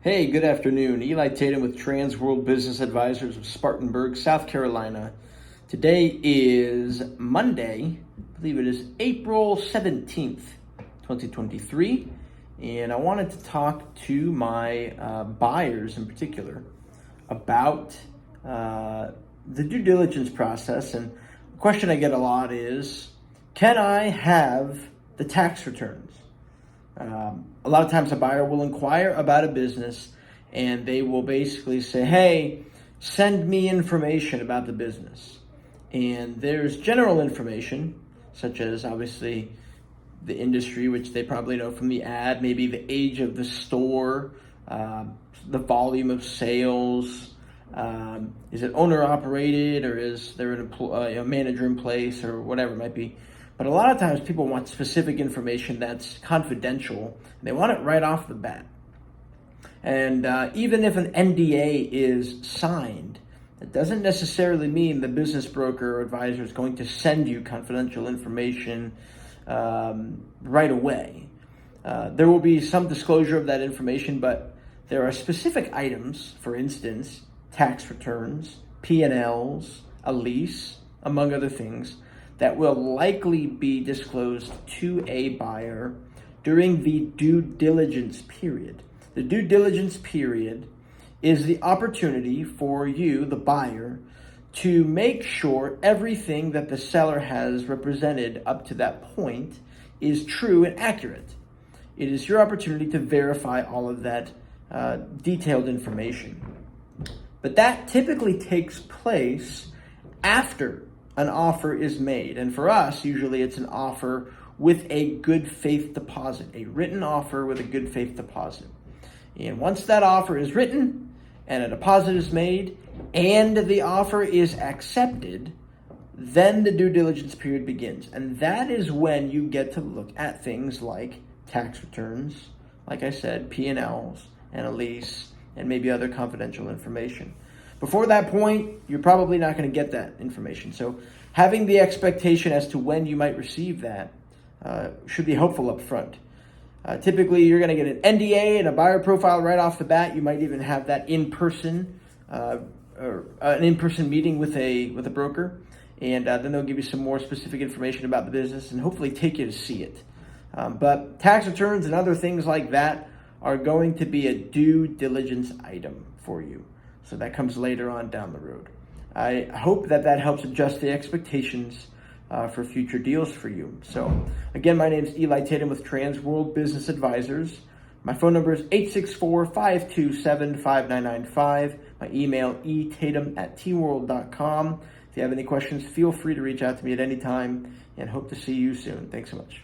Hey, good afternoon. Eli Tatum with Transworld Business Advisors of Spartanburg, South Carolina. Today is Monday, I believe it is April 17th, 2023, and I wanted to talk to my buyers in particular about the due diligence process. And the question I get a lot is, can I have the tax returns? A lot of times a buyer will inquire about a business and they will basically say, hey, send me information about the business. And there's general information, such as obviously the industry, which they probably know from the ad, maybe the age of the store, the volume of sales, is it owner operated, or is there a manager in place, or whatever it might be. But a lot of times people want specific information that's confidential. They want it right off the bat. And even if an NDA is signed, it doesn't necessarily mean the business broker or advisor is going to send you confidential information right away. There will be some disclosure of that information, but there are specific items, for instance, tax returns, P&Ls, a lease, among other things, that will likely be disclosed to a buyer during the due diligence period. The due diligence period is the opportunity for you, the buyer, to make sure everything that the seller has represented up to that point is true and accurate. It is your opportunity to verify all of that detailed information. But that typically takes place after an offer is made. And for us, usually it's an offer with a good faith deposit, a written offer with a good faith deposit. And once that offer is written and a deposit is made and the offer is accepted, then the due diligence period begins. And that is when you get to look at things like tax returns, like I said, P&Ls, and a lease, and maybe other confidential information. Before that point, you're probably not going to get that information. So having the expectation as to when you might receive that should be helpful up front. Typically, you're going to get an NDA and a buyer profile right off the bat. You might even have that in-person or an in-person meeting with a broker, and then they'll give you some more specific information about the business and hopefully take you to see it. But tax returns and other things like that are going to be a due diligence item for you. So that comes later on down the road. I hope that helps adjust the expectations for future deals for you. So again, my name is Eli Tatum with Transworld Business Advisors. My phone number is 864-527-5995. My email, etatem@tworld.com. If you have any questions, feel free to reach out to me at any time, and hope to see you soon. Thanks so much.